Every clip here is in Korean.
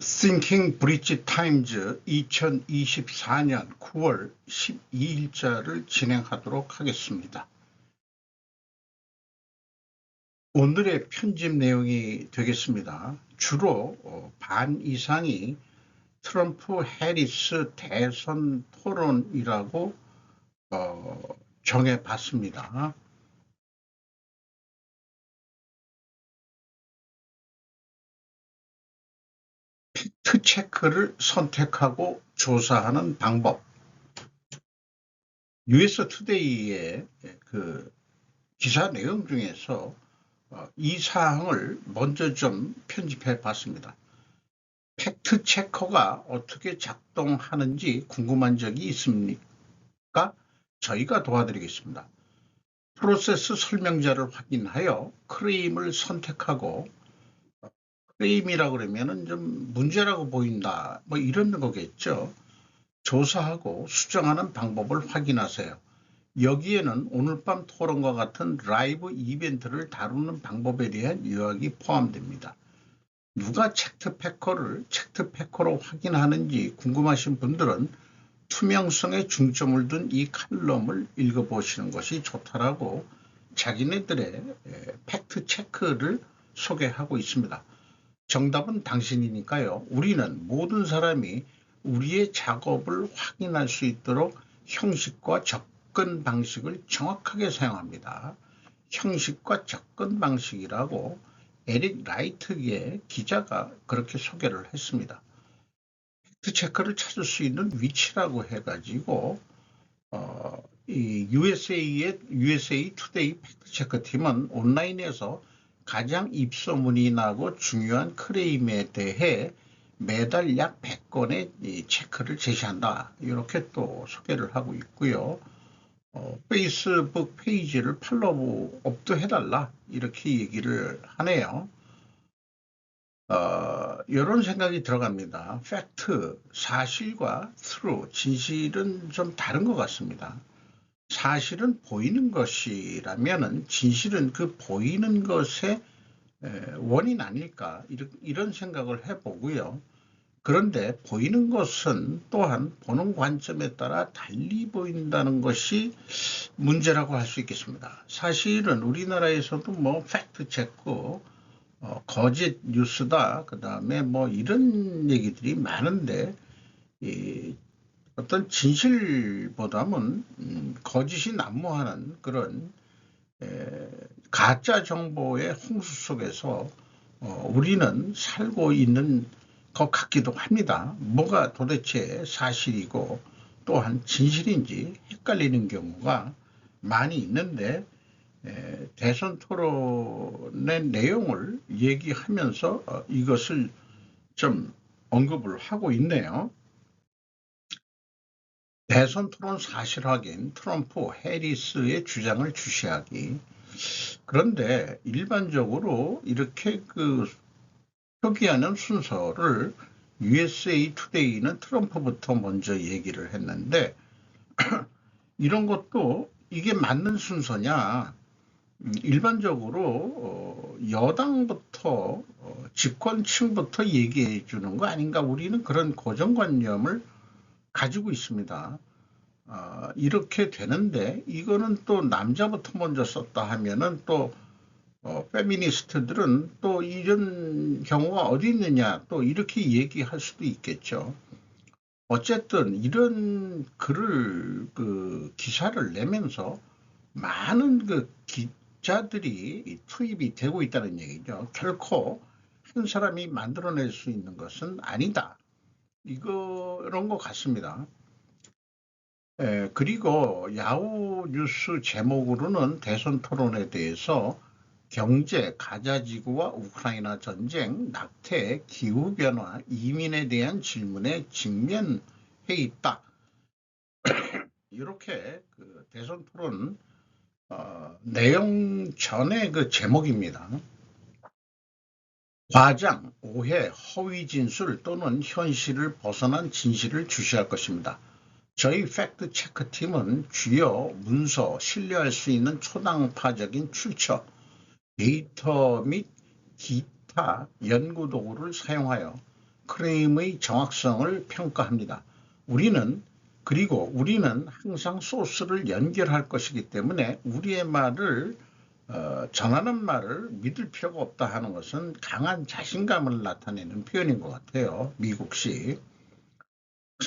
Thinking Bridge Times 2024년 9월 12일자를 진행하도록 하겠습니다. 오늘의 편집 내용이 되겠습니다. 주로 반 이상이 트럼프 해리스 대선 토론이라고 정해봤습니다. 팩트 체크를 선택하고 조사하는 방법. US 투데이의 그 기사 내용 중에서 이 사항을 먼저 좀 편집해 봤습니다. 팩트 체커가 어떻게 작동하는지 궁금한 적이 있습니까? 저희가 도와드리겠습니다. 프로세스 설명자를 확인하여 클레임을 선택하고, 클레임이라고 그러면은 좀 문제라고 보인다, 뭐 이런 거겠죠. 조사하고 수정하는 방법을 확인하세요. 여기에는 오늘 밤 토론과 같은 라이브 이벤트를 다루는 방법에 대한 요약이 포함됩니다. 누가 팩트체커로 확인하는지 궁금하신 분들은 투명성에 중점을 둔 이 칼럼을 읽어보시는 것이 좋다라고 자기네들의 팩트체크를 소개하고 있습니다. 정답은 당신이니까요. 우리는 모든 사람이 우리의 작업을 확인할 수 있도록 형식과 접근 방식을 정확하게 사용합니다. 형식과 접근 방식이라고 에릭 라이트의 기자가 그렇게 소개를 했습니다. 팩트체크를 찾을 수 있는 위치라고 해가지고 이 USA 투데이 팩트체크 팀은 온라인에서 가장 입소문이 나고 중요한 클레임에 대해 매달 약 100건의 체크를 제시한다. 이렇게 또 소개를 하고 있고요. 페이스북 페이지를 팔로우업도 해달라. 이렇게 얘기를 하네요. 이런 생각이 들어갑니다. 팩트, 사실과 true, 진실은 좀 다른 것 같습니다. 사실은 보이는 것이라면 진실은 그 보이는 것의 원인 아닐까 이런 생각을 해보고요. 그런데 보이는 것은 또한 보는 관점에 따라 달리 보인다는 것이 문제라고 할 수 있겠습니다. 사실은 우리나라에서도 뭐 팩트 체크, 거짓 뉴스다, 그 다음에 뭐 이런 얘기들이 많은데 어떤 진실보다는 거짓이 난무하는 그런 가짜 정보의 홍수 속에서 우리는 살고 있는 것 같기도 합니다. 뭐가 도대체 사실이고 또한 진실인지 헷갈리는 경우가 많이 있는데 대선 토론의 내용을 얘기하면서 이것을 좀 언급을 하고 있네요. 대선 토론 사실 확인, 트럼프, 해리스의 주장을 주시하기. 그런데 일반적으로 이렇게 표기하는 순서를 USA 투데이는 트럼프부터 먼저 얘기를 했는데 이런 것도 이게 맞는 순서냐? 일반적으로 여당부터 집권층부터 얘기해 주는 거 아닌가? 우리는 그런 고정관념을 가지고 있습니다. 이렇게 되는데 이거는 또 남자부터 먼저 썼다 하면은 또 페미니스트들은 또 이런 경우가 어디 있느냐 또 이렇게 얘기할 수도 있겠죠. 어쨌든 이런 글을 기사를 내면서 많은 기자들이 투입이 되고 있다는 얘기죠. 결코 한 사람이 만들어낼 수 있는 것은 아니다. 이런 것 같습니다. 그리고 야후 뉴스 제목으로는 대선 토론에 대해서 경제, 가자지구와 우크라이나 전쟁, 낙태, 기후변화, 이민에 대한 질문에 직면해 있다. 이렇게 대선 토론 내용 전의 제목입니다. 과장, 오해, 허위 진술 또는 현실을 벗어난 진실을 주시할 것입니다. 저희 팩트 체크 팀은 주요 문서, 신뢰할 수 있는 초당파적인 출처, 데이터 및 기타 연구 도구를 사용하여 크림의 정확성을 평가합니다. 그리고 우리는 항상 소스를 연결할 것이기 때문에 우리의 말을 전하는 말을 믿을 필요가 없다 하는 것은 강한 자신감을 나타내는 표현인 것 같아요. 미국식.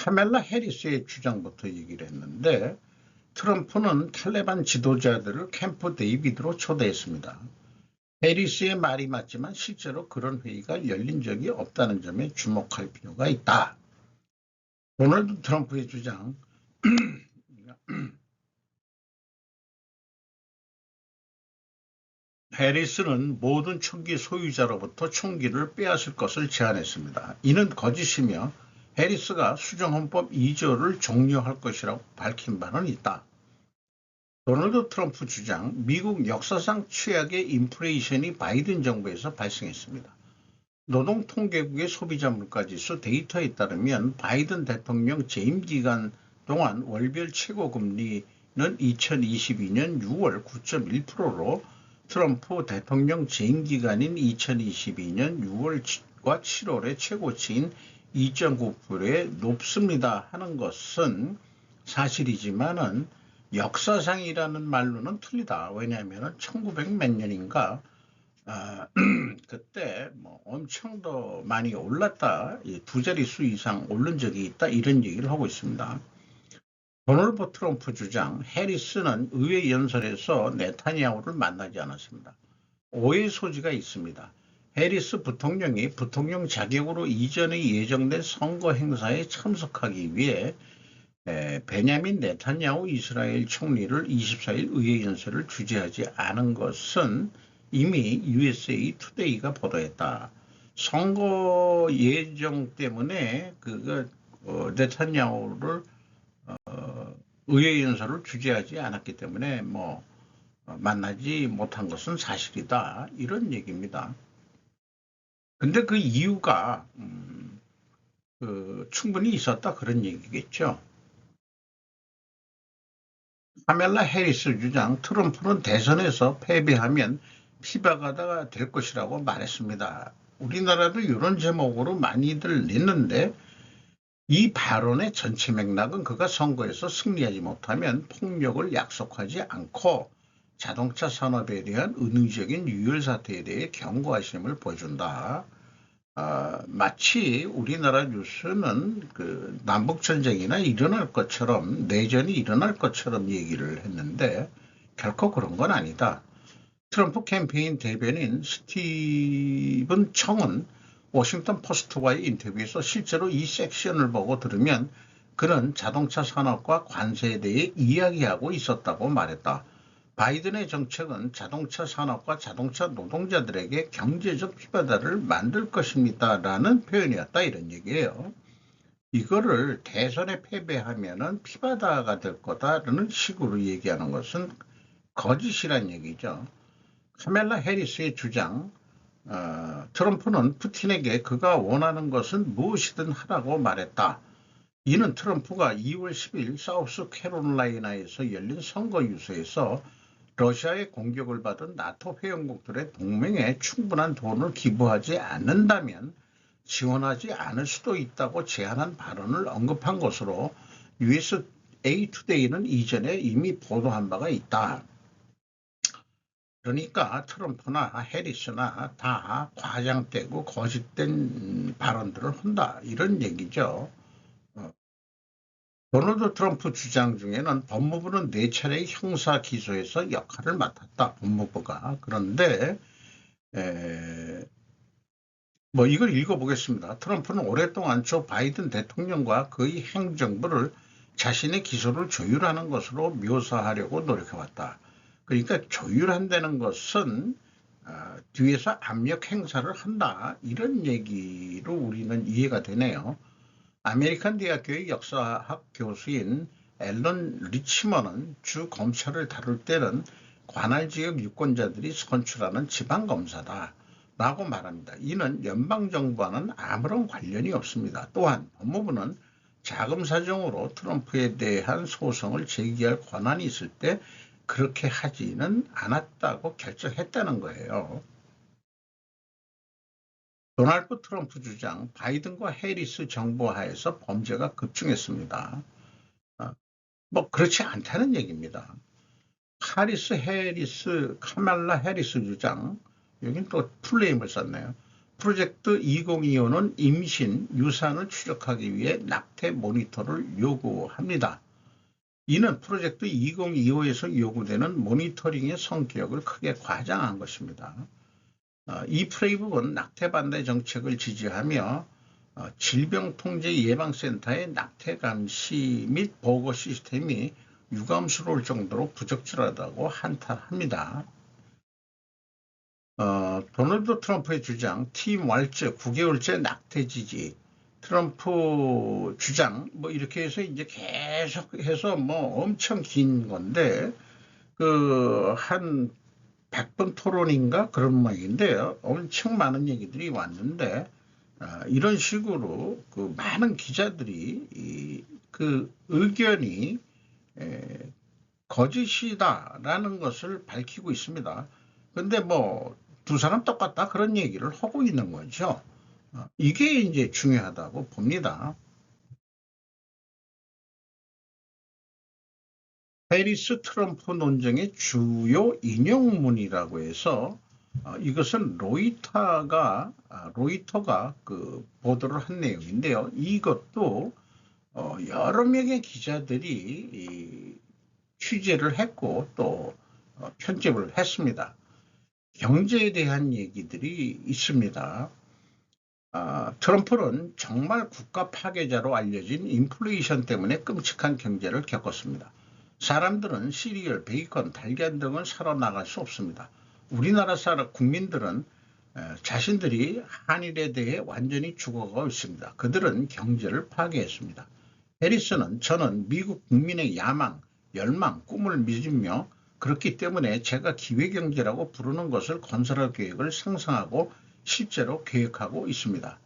카멜라 해리스의 주장부터 얘기를 했는데 트럼프는 탈레반 지도자들을 캠프 데이비드로 초대했습니다. 해리스의 말이 맞지만 실제로 그런 회의가 열린 적이 없다는 점에 주목할 필요가 있다. 도널드 트럼프의 주장. 해리스는 모든 총기 소유자로부터 총기를 빼앗을 것을 제안했습니다. 이는 거짓이며 해리스가 수정헌법 2조를 종료할 것이라고 밝힌 바는 있다. 도널드 트럼프 주장. 미국 역사상 최악의 인플레이션이 바이든 정부에서 발생했습니다. 노동통계국의 소비자 물가지수 데이터에 따르면 바이든 대통령 재임 기간 동안 월별 최고금리는 2022년 6월 9.1%로 트럼프 대통령 재임 기간인 2022년 6월과 7월의 최고치인 2.9%에 높습니다 하는 것은 사실이지만은 역사상이라는 말로는 틀리다. 왜냐하면 1900 몇 년인가 그때 뭐 엄청 더 많이 올랐다. 두 자릿수 이상 오른 적이 있다. 이런 얘기를 하고 있습니다. 도널드 트럼프 주장. 해리스는 의회 연설에서 네타냐후를 만나지 않았습니다. 오해 소지가 있습니다. 해리스 부통령이 부통령 자격으로 이전에 예정된 선거 행사에 참석하기 위해 베냐민 네타냐후 이스라엘 총리를 24일 의회 연설을 주재하지 않은 것은 이미 USA 투데이가 보도했다. 선거 예정 때문에 네타냐후를 의회 연설을 주재하지 않았기 때문에 만나지 못한 것은 사실이다. 이런 얘기입니다. 근데 그 이유가 충분히 있었다 그런 얘기겠죠. 카멜라 해리스 주장. 트럼프는 대선에서 패배하면 피박하다가 될 것이라고 말했습니다. 우리나라도 이런 제목으로 많이들 냈는데 이 발언의 전체 맥락은 그가 선거에서 승리하지 못하면 폭력을 약속하지 않고 자동차 산업에 대한 은유적인 유혈 사태에 대해 경고하심을 보여준다. 마치 우리나라 뉴스는 남북전쟁이나 일어날 것처럼 내전이 일어날 것처럼 얘기를 했는데 결코 그런 건 아니다. 트럼프 캠페인 대변인 스티븐 청은 워싱턴 포스트와의 인터뷰에서 실제로 이 섹션을 보고 들으면 그는 자동차 산업과 관세에 대해 이야기하고 있었다고 말했다. 바이든의 정책은 자동차 산업과 자동차 노동자들에게 경제적 피바다를 만들 것입니다 라는 표현이었다 이런 얘기예요. 이거를 대선에 패배하면 피바다가 될 거다라는 식으로 얘기하는 것은 거짓이란 얘기죠. 카멜라 해리스의 주장. 트럼프는 푸틴에게 그가 원하는 것은 무엇이든 하라고 말했다. 이는 트럼프가 2월 10일 사우스 캐롤라이나에서 열린 선거 유세에서 러시아의 공격을 받은 나토 회원국들의 동맹에 충분한 돈을 기부하지 않는다면 지원하지 않을 수도 있다고 제안한 발언을 언급한 것으로 USA 투데이는 이전에 이미 보도한 바가 있다. 그러니까 트럼프나 해리스나 다 과장되고 거짓된 발언들을 한다 이런 얘기죠. 도널드 트럼프 주장 중에는 법무부는 4차례의 형사 기소에서 역할을 맡았다. 법무부가. 그런데 이걸 읽어보겠습니다. 트럼프는 오랫동안 조 바이든 대통령과 그의 행정부를 자신의 기소를 조율하는 것으로 묘사하려고 노력해왔다. 그러니까 조율한다는 것은 뒤에서 압력 행사를 한다. 이런 얘기로 우리는 이해가 되네요. 아메리칸 대학교의 역사학 교수인 앨런 리치먼은 주 검찰을 다룰 때는 관할 지역 유권자들이 선출하는 지방검사다 라고 말합니다. 이는 연방정부와는 아무런 관련이 없습니다. 또한 법무부는 자금 사정으로 트럼프에 대한 소송을 제기할 권한이 있을 때 그렇게 하지는 않았다고 결정했다는 거예요. 도널드 트럼프 주장 바이든과 해리스 정부 하에서 범죄가 급증했습니다. 뭐 그렇지 않다는 얘기입니다. 카말라 해리스 주장, 여긴 또 풀네임을 썼네요. 프로젝트 2025는 임신, 유산을 추적하기 위해 낙태 모니터를 요구합니다. 이는 프로젝트 2025에서 요구되는 모니터링의 성격을 크게 과장한 것입니다. 이 프레이북은 낙태 반대 정책을 지지하며 질병통제예방센터의 낙태 감시 및 보고 시스템이 유감스러울 정도로 부적절하다고 한탄합니다. 도널드 트럼프의 주장, 팀 왈츠 9개월째 낙태 지지, 트럼프 주장, 뭐 이렇게 해서 이제 계속해서 뭐 엄청 긴 건데, 한 100번 토론인가 그런 모양인데요. 엄청 많은 얘기들이 왔는데, 이런 식으로 그 많은 기자들이 그 의견이 거짓이다라는 것을 밝히고 있습니다. 근데 뭐 두 사람 똑같다 그런 얘기를 하고 있는 거죠. 이게 이제 중요하다고 봅니다. 해리스 트럼프 논쟁의 주요 인용문이라고 해서 이것은 로이터가 그 보도를 한 내용인데요. 이것도 여러 명의 기자들이 취재를 했고 또 편집을 했습니다. 경제에 대한 얘기들이 있습니다. 트럼프는 정말 국가 파괴자로 알려진 인플레이션 때문에 끔찍한 경제를 겪었습니다. 사람들은 시리얼, 베이컨, 달걀 등은 사러 나갈 수 없습니다. 우리나라 국민들은 자신들이 한일에 대해 완전히 죽어가고 있습니다. 그들은 경제를 파괴했습니다. 해리스는 저는 미국 국민의 야망, 열망, 꿈을 믿으며 그렇기 때문에 제가 기회경제라고 부르는 것을 건설할 계획을 상상하고 실제로 계획하고 있습니다.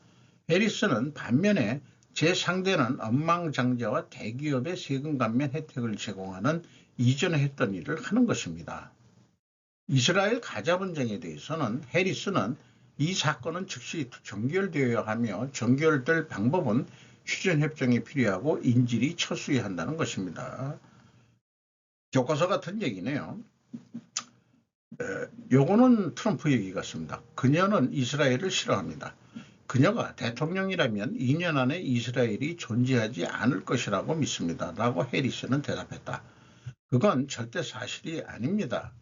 해리스는 반면에 제 상대는 억만장자와 대기업의 세금 감면 혜택을 제공하는 이전에 했던 일을 하는 것입니다. 이스라엘 가자 분쟁에 대해서는 해리스는 이 사건은 즉시 종결되어야 하며 종결될 방법은 휴전협정이 필요하고 인질이 철수해야 한다는 것입니다. 교과서 같은 얘기네요. 요거는 트럼프 얘기 같습니다. 그녀는 이스라엘을 싫어합니다. 그녀가 대통령이라면 2년 안에 이스라엘이 존재하지 않을 것이라고 믿습니다. 라고 해리스는 대답했다. 그건 절대 사실이 아닙니다.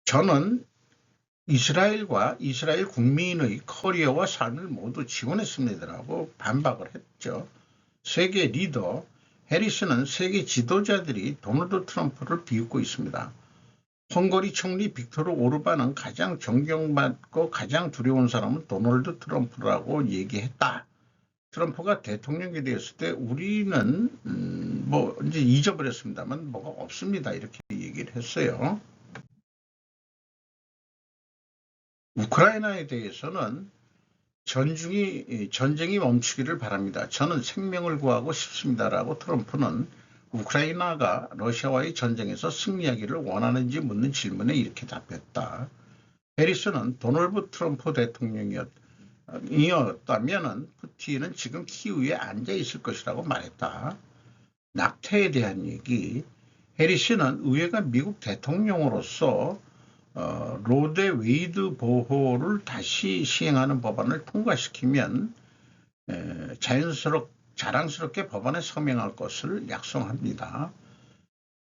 저는 이스라엘과 이스라엘 국민의 커리어와 삶을 모두 지원했습니다라고 반박을 했죠. 세계 리더 해리스는 세계 지도자들이 도널드 트럼프를 비웃고 있습니다. 헝가리 총리 빅토르 오르반은 가장 존경받고 가장 두려운 사람은 도널드 트럼프라고 얘기했다. 트럼프가 대통령이 되었을 때 우리는 뭐 이제 잊어버렸습니다만 뭐가 없습니다. 이렇게 얘기를 했어요. 우크라이나에 대해서는 전쟁이 멈추기를 바랍니다. 저는 생명을 구하고 싶습니다라고 트럼프는 우크라이나가 러시아와의 전쟁에서 승리하기를 원하는지 묻는 질문에 이렇게 답했다. 해리스는 도널드 트럼프 대통령이었다면 푸틴은 지금 키우에 앉아 있을 것이라고 말했다. 낙태에 대한 얘기. 해리스는 의회가 미국 대통령으로서 로데 웨이드 보호를 다시 시행하는 법안을 통과시키면 자랑스럽게 법안에 서명할 것을 약속합니다.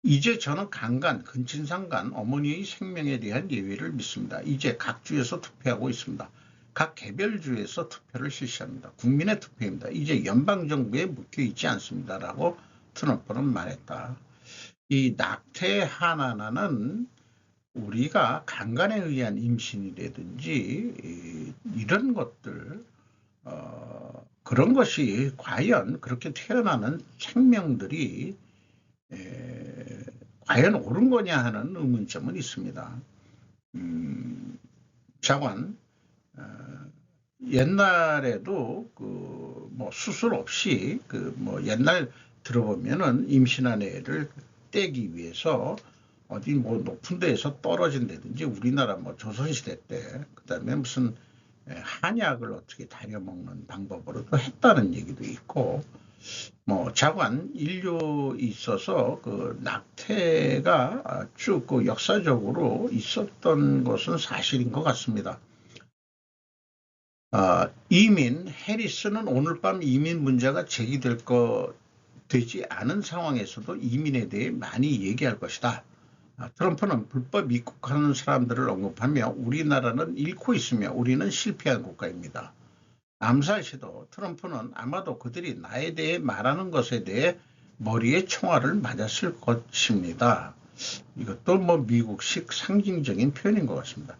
이제 저는 강간, 근친상간, 어머니의 생명에 대한 예외를 믿습니다. 이제 각 주에서 투표하고 있습니다. 각 개별주에서 투표를 실시합니다. 국민의 투표입니다. 이제 연방정부에 묶여있지 않습니다라고 트럼프는 말했다. 이 낙태 하나는 우리가 강간에 의한 임신이라든지 이런 것들 그런 것이 과연 그렇게 태어나는 생명들이 과연 옳은 거냐 하는 의문점은 있습니다. 자관 옛날에도 뭐 수술 없이 뭐 옛날 들어보면은 임신한 애를 떼기 위해서 어디 뭐 높은 데에서 떨어진다든지 우리나라 뭐 조선시대 때 그다음에 무슨 한약을 어떻게 다려먹는 방법으로도 했다는 얘기도 있고, 뭐 자관 인류에 있어서 그 낙태가 쭉 그 역사적으로 있었던 것은 사실인 것 같습니다. 이민 해리스는 오늘 밤 이민 문제가 되지 않은 상황에서도 이민에 대해 많이 얘기할 것이다. 트럼프는 불법 입국하는 사람들을 언급하며 우리나라는 잃고 있으며 우리는 실패한 국가입니다. 암살 시도 트럼프는 아마도 그들이 나에 대해 말하는 것에 대해 머리에 총알을 맞았을 것입니다. 이것도 뭐 미국식 상징적인 표현인 것 같습니다.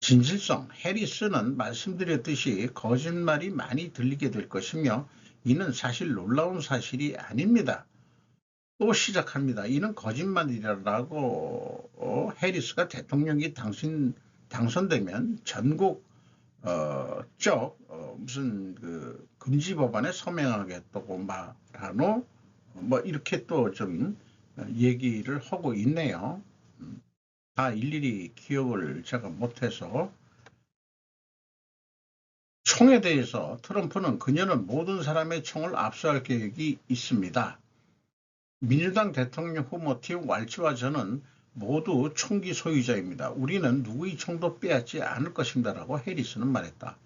진실성, 해리스는 말씀드렸듯이 거짓말이 많이 들리게 될 것이며 이는 사실 놀라운 사실이 아닙니다. 또 시작합니다. 이는 거짓말이라고 해리스가 대통령이 당선되면 전국 무슨 그 금지 법안에 서명하겠다고 말하노? 뭐 이렇게 또 좀 얘기를 하고 있네요. 다 일일이 기억을 제가 못해서. 총에 대해서 트럼프는 그녀는 모든 사람의 총을 압수할 계획이 있습니다. 민주당 대통령 후보 팀 왈츠와 저는 모두 총기 소유자입니다. 우리는 누구의 총도 빼앗지 않을 것입니다라고 해리스는 말했다.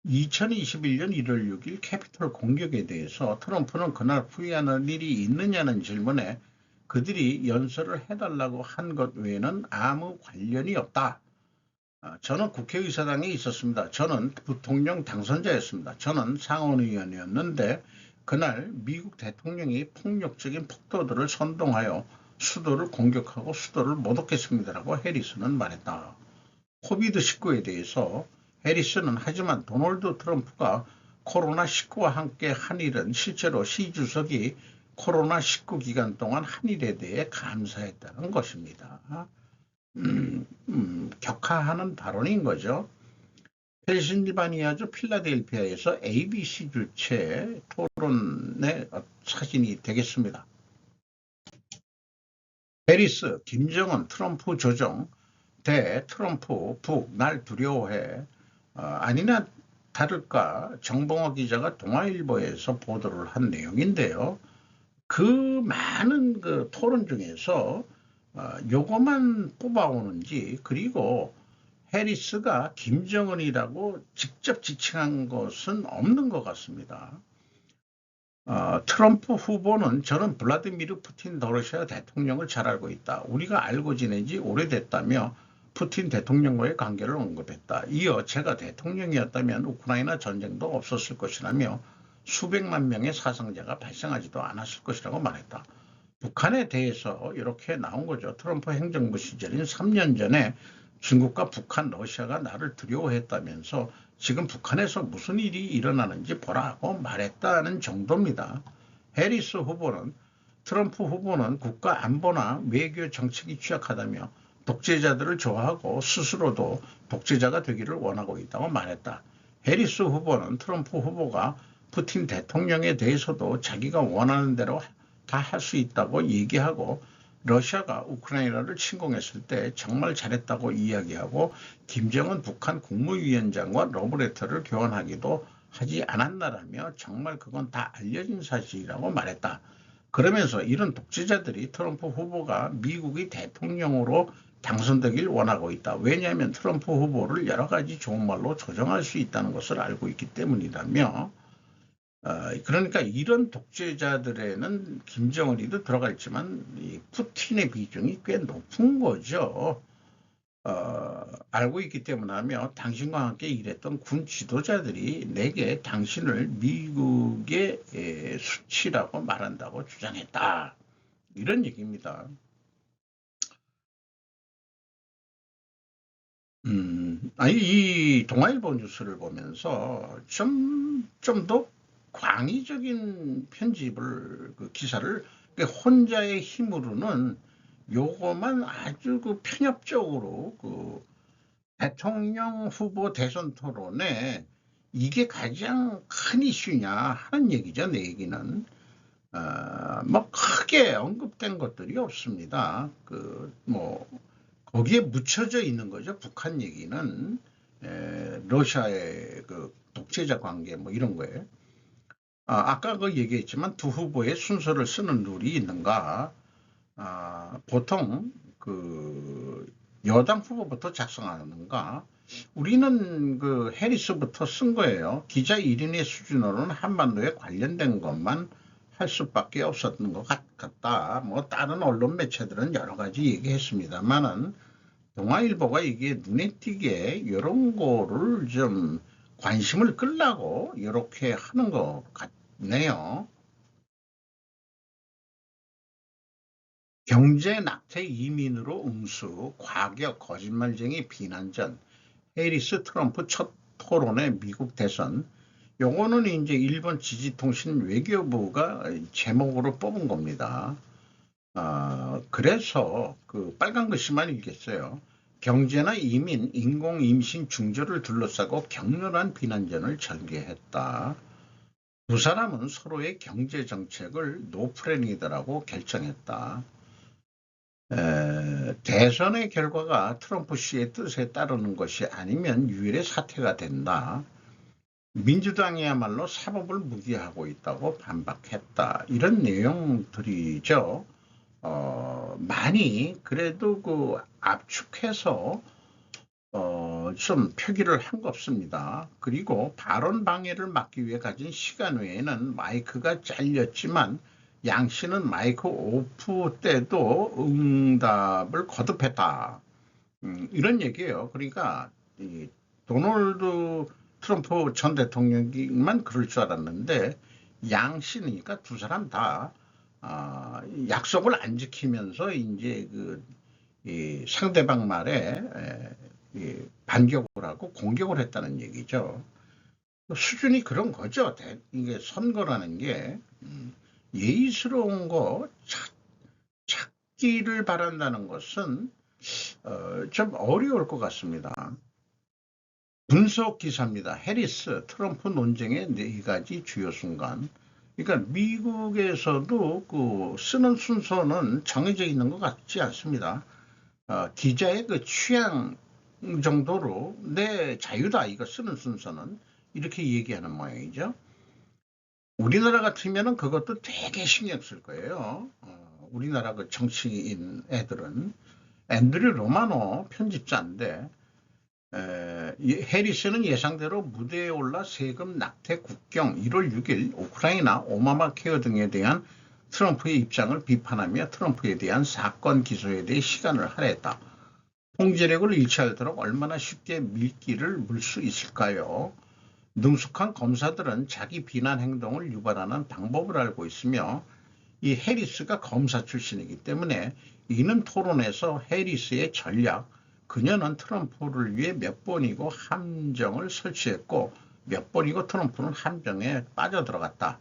2021년 1월 6일 캐피톨 공격에 대해서 트럼프는 그날 후회하는 일이 있느냐는 질문에 그들이 연설을 해달라고 한 것 외에는 아무 관련이 없다. 저는 국회의사당에 있었습니다. 저는 부통령 당선자였습니다. 저는 상원의원이었는데 그날 미국 대통령이 폭력적인 폭도들을 선동하여 수도를 공격하고 수도를 모독했습니다라고 해리스는 말했다. 코비드19에 대해서 해리스는 하지만 도널드 트럼프가 코로나19와 함께 한 일은 실제로 시 주석이 코로나19 기간 동안 한 일에 대해 감사했다는 것입니다. 격하하는 발언인 거죠. 펜실바니아주 필라델피아에서 ABC 주최 토론의 사진이 되겠습니다. 해리스, 김정은, 트럼프 조정, 트럼프, 북, 날 두려워해. 아니나 다를까 정봉호 기자가 동아일보에서 보도를 한 내용인데요. 그 많은 그 토론 중에서 요거만 뽑아오는지, 그리고 해리스가 김정은이라고 직접 지칭한 것은 없는 것 같습니다. 트럼프 후보는 저는 블라디미르 푸틴 러시아 대통령을 잘 알고 있다. 우리가 알고 지낸 지 오래됐다며 푸틴 대통령과의 관계를 언급했다. 이어 제가 대통령이었다면 우크라이나 전쟁도 없었을 것이라며 수백만 명의 사상자가 발생하지도 않았을 것이라고 말했다. 북한에 대해서 이렇게 나온 거죠. 트럼프 행정부 시절인 3년 전에 중국과 북한, 러시아가 나를 두려워했다면서 지금 북한에서 무슨 일이 일어나는지 보라고 말했다는 정도입니다. 해리스 후보는 트럼프 후보는 국가 안보나 외교 정책이 취약하다며 독재자들을 좋아하고 스스로도 독재자가 되기를 원하고 있다고 말했다. 해리스 후보는 트럼프 후보가 푸틴 대통령에 대해서도 자기가 원하는 대로 다 할 수 있다고 얘기하고 러시아가 우크라이나를 침공했을 때 정말 잘했다고 이야기하고 김정은 북한 국무위원장과 러브레터를 교환하기도 하지 않았나라며 정말 그건 다 알려진 사실이라고 말했다. 그러면서 이런 독재자들이 트럼프 후보가 미국의 대통령으로 당선되길 원하고 있다. 왜냐하면 트럼프 후보를 여러 가지 좋은 말로 조정할 수 있다는 것을 알고 있기 때문이라며, 그러니까 이런 독재자들에는 김정은이도 들어가 있지만 이 푸틴의 비중이 꽤 높은 거죠. 알고 있기 때문이라며 당신과 함께 일했던 군 지도자들이 내게 당신을 미국의 수치라고 말한다고 주장했다. 이런 얘기입니다. 아니, 이 동아일보 뉴스를 보면서 좀 더 광의적인 편집을, 그 기사를, 혼자의 힘으로는 요거만 아주 그 편협적으로 그 대통령 후보 대선 토론에 이게 가장 큰 이슈냐 하는 얘기죠. 내 얘기는. 뭐 크게 언급된 것들이 없습니다. 거기에 묻혀져 있는 거죠. 북한 얘기는. 러시아의 그 독재자 관계 뭐 이런 거에 아까 그 얘기했지만 두 후보의 순서를 쓰는 룰이 있는가? 보통 그 여당 후보부터 작성하는가? 우리는 그 해리스부터 쓴 거예요. 기자 1인의 수준으로는 한반도에 관련된 것만 할 수밖에 없었던 것 같다. 뭐 다른 언론 매체들은 여러 가지 얘기했습니다만은 동아일보가 이게 눈에 띄게 이런 거를 좀 관심을 끌라고 이렇게 하는 것 같네요. 경제 낙태 이민으로 응수, 과격, 거짓말쟁이 비난전, 해리스 트럼프 첫 토론의 미국 대선. 요거는 이제 일본 지지통신 외교부가 제목으로 뽑은 겁니다. 그래서 그 빨간 글씨만 읽겠어요. 경제나 이민, 인공 임신 중절을 둘러싸고 격렬한 비난전을 전개했다. 두 사람은 서로의 경제 정책을 노프렌이다라고 결정했다. 대선의 결과가 트럼프 씨의 뜻에 따르는 것이 아니면 유일의 사태가 된다. 민주당이야말로 사법을 무기하고 있다고 반박했다. 이런 내용들이죠. 많이 그래도 그 압축해서 좀 표기를 한 것 같습니다. 그리고 발언 방해를 막기 위해 가진 시간 외에는 마이크가 잘렸지만 양 씨는 마이크 오프 때도 응답을 거듭했다. 이런 얘기예요. 그러니까 이 도널드 트럼프 전 대통령만 그럴 줄 알았는데 양 씨니까 두 사람 다 약속을 안 지키면서 이제 이 상대방 말에 반격을 하고 공격을 했다는 얘기죠. 수준이 그런 거죠. 이게 선거라는 게 예의스러운 거 찾기를 바란다는 것은 좀 어려울 것 같습니다. 분석 기사입니다. 해리스 트럼프 논쟁의 4가지 주요 순간. 그러니까 미국에서도 그 쓰는 순서는 정해져 있는 것 같지 않습니다. 기자의 그 취향 정도로 내 자유다 이거 쓰는 순서는 이렇게 얘기하는 모양이죠. 우리나라 같으면은 그것도 되게 신경 쓸 거예요. 우리나라 그 정치인 애들은 앤드류 로마노 편집자인데 해리스는 예상대로 무대에 올라 세금 낙태 국경 1월 6일 우크라이나 오바마 케어 등에 대한 트럼프의 입장을 비판하며 트럼프에 대한 사건 기소에 대해 시간을 할애했다. 통제력을 잃지않도록 얼마나 쉽게 밀기를 물 수 있을까요? 능숙한 검사들은 자기 비난 행동을 유발하는 방법을 알고 있으며 이 해리스가 검사 출신이기 때문에 이는 토론에서 해리스의 전략, 그녀는 트럼프를 위해 몇 번이고 함정을 설치했고 몇 번이고 트럼프는 함정에 빠져들어갔다.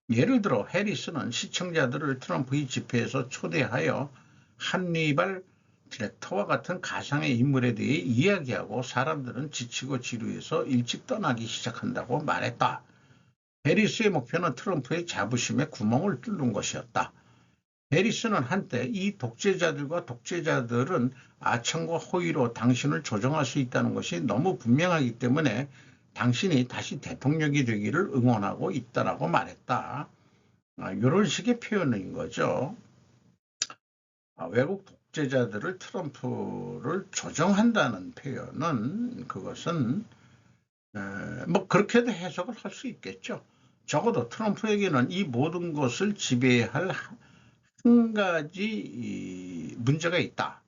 예를 들어 해리스는 시청자들을 트럼프의 집회에서 초대하여 한니발 디렉터와 같은 가상의 인물에 대해 이야기하고 사람들은 지치고 지루해서 일찍 떠나기 시작한다고 말했다. 해리스의 목표는 트럼프의 자부심에 구멍을 뚫는 것이었다. 해리스는 한때 이 독재자들과 독재자들은 아첨과 호의로 당신을 조정할 수 있다는 것이 너무 분명하기 때문에 당신이 다시 대통령이 되기를 응원하고 있다라고 말했다. 이런 식의 표현인 거죠. 외국 독재자들을 트럼프를 조정한다는 표현은 그것은 뭐 그렇게도 해석을 할 수 있겠죠. 적어도 트럼프에게는 이 모든 것을 지배할 한 가지 문제가 있다.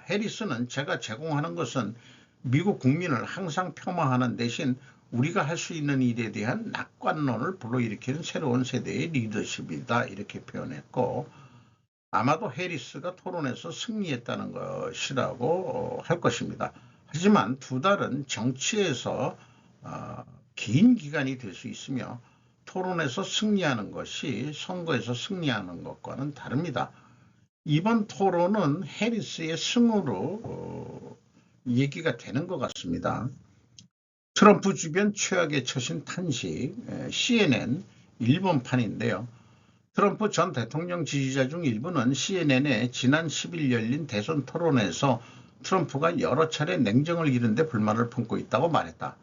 해리스는 제가 제공하는 것은 미국 국민을 항상 폄하하는 대신 우리가 할 수 있는 일에 대한 낙관론을 불러일으키는 새로운 세대의 리더십이다 이렇게 표현했고 아마도 해리스가 토론에서 승리했다는 것이라고 할 것입니다. 하지만 두 달은 정치에서 긴 기간이 될 수 있으며 토론에서 승리하는 것이 선거에서 승리하는 것과는 다릅니다. 이번 토론은 해리스의 승으로 얘기가 되는 것 같습니다. 트럼프 주변 최악의 처신 탄식, CNN 일본판인데요. 트럼프 전 대통령 지지자 중 일부는 CNN에 지난 10일 열린 대선 토론에서 트럼프가 여러 차례 냉정을 잃은 데 불만을 품고 있다고 말했다.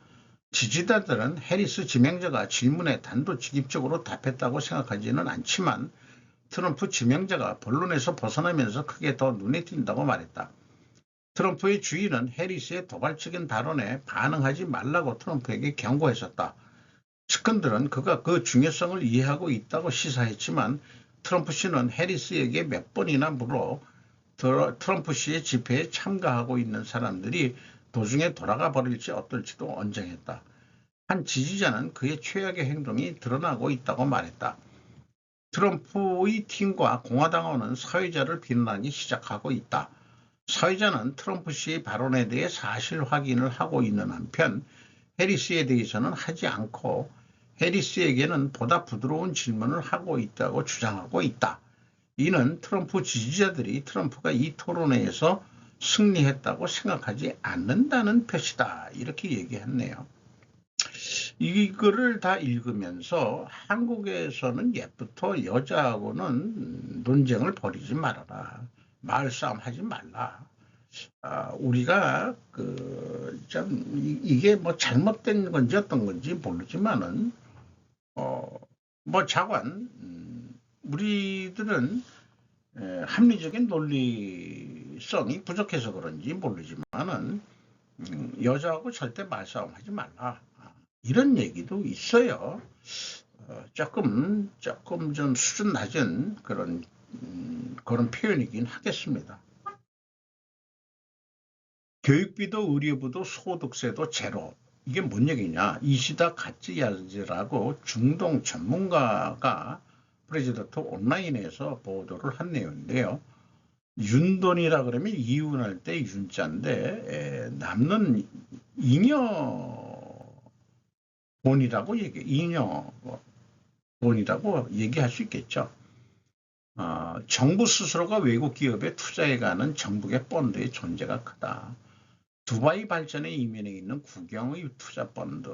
지지자들은 해리스 지명자가 질문에 단도직입적으로 답했다고 생각하지는 않지만 트럼프 지명자가 본론에서 벗어나면서 크게 더 눈에 띈다고 말했다. 트럼프의 주인은 해리스의 도발적인 발언에 반응하지 말라고 트럼프에게 경고했었다. 측근들은 그가 그 중요성을 이해하고 있다고 시사했지만 트럼프 씨는 해리스에게 몇 번이나 물어 트럼프 씨의 집회에 참가하고 있는 사람들이 도중에 돌아가 버릴지 어떨지도 언쟁했다. 한 지지자는 그의 최악의 행동이 드러나고 있다고 말했다. 트럼프의 팀과 공화당원은 사회자를 비난하기 시작하고 있다. 사회자는 트럼프 씨의 발언에 대해 사실 확인을 하고 있는 한편 해리스에 대해서는 하지 않고 해리스에게는 보다 부드러운 질문을 하고 있다고 주장하고 있다. 이는 트럼프 지지자들이 트럼프가 이 토론회에서 승리했다고 생각하지 않는다는 표시다. 이렇게 얘기했네요. 이거를 다 읽으면서 한국에서는 옛부터 여자하고는 논쟁을 벌이지 말아라. 말싸움 하지 말라. 우리가 참 이게 뭐 잘못된 건지 어떤 건지 모르지만은 뭐 자관 우리들은 합리적인 논리성이 부족해서 그런지 모르지만은 여자하고 절대 말싸움 하지 말라. 이런 얘기도 있어요. 조금 좀 수준 낮은 그런 표현이긴 하겠습니다. 교육비도 의료비도 소득세도 제로. 이게 뭔 얘기냐? 이시다 가츠야즈라고 중동 전문가가 프레지던트 온라인에서 보도를 한 내용인데요. 윤돈이라 그러면 이윤할 때 윤자인데 남는 잉여 돈이라고 잉여 돈이라고 얘기할 수 있겠죠. 정부 스스로가 외국 기업에 투자해가는 정부의 펀드의 존재가 크다. 두바이 발전의 이면에 있는 국영의 투자 펀드,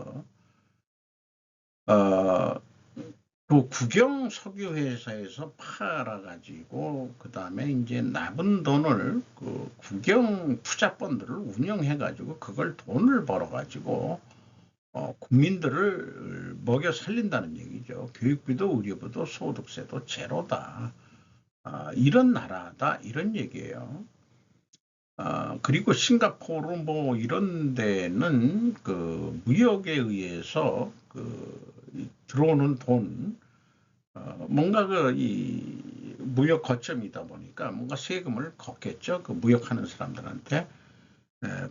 그 국영 석유 회사에서 팔아가지고 그 다음에 이제 남은 돈을 그 국영 투자 펀드를 운영해가지고 그걸 돈을 벌어가지고 국민들을 먹여 살린다는 얘기죠. 교육비도 의료비도 소득세도 제로다. 이런 나라다 이런 얘기예요. 그리고 싱가포르 뭐 이런 데는 그 무역에 의해서 들어오는 돈 뭔가 이 무역 거점이다 보니까 뭔가 세금을 걷겠죠. 그 무역하는 사람들한테.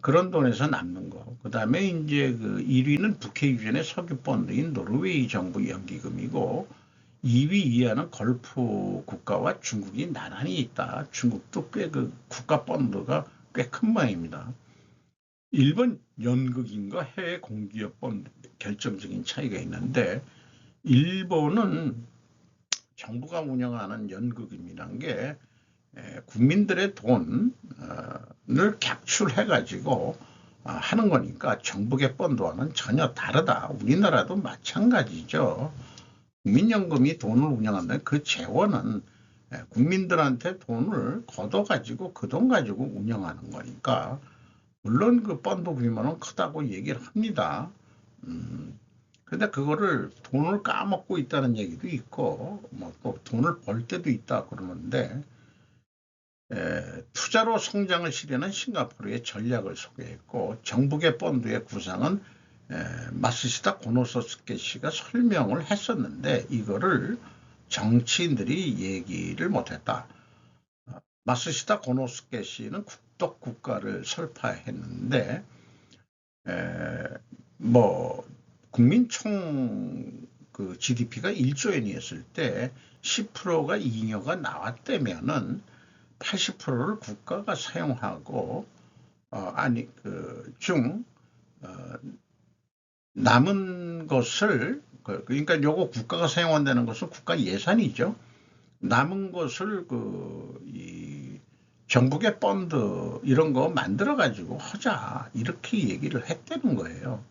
그런 돈에서 남는 거. 그 다음에 이제 1위는 북해 유전의 석유 펀드인 노르웨이 정부 연기금이고 2위 이하는 걸프 국가와 중국이 나란히 있다. 중국도 꽤 국가 펀드가 꽤 큰 모양입니다. 일본 연극인과 해외 공기업 펀드 결정적인 차이가 있는데 일본은 정부가 운영하는 연극임이란 게 국민들의 돈을 capture해가지고 하는 거니까 정부의 펀드와는 전혀 다르다. 우리나라도 마찬가지죠. 국민연금이 돈을 운영한다는 그 재원은 국민들한테 돈을 걷어가지고 그 돈 가지고 운영하는 거니까 물론 그 펀드 규모는 크다고 얘기를 합니다. 근데 그거를 돈을 까먹고 있다는 얘기도 있고 뭐 또 돈을 벌 때도 있다 그러는데 투자로 성장을 실현한 싱가포르의 전략을 소개했고 정부계 펀드의 구상은 마스시다 고노소스케 씨가 설명을 했었는데 이거를 정치인들이 얘기를 못했다. 마스시다 고노스케 씨는 국덕 국가를 설파했는데 뭐 국민 총 GDP가 1조 원이었을 때 10%가 잉여가 나왔다면은 80%를 국가가 사용하고 남은 것을 그러니까 요거 국가가 사용한다는 것은 국가 예산이죠. 남은 것을 이 정부의 펀드 이런 거 만들어 가지고 하자 이렇게 얘기를 했다는 거예요.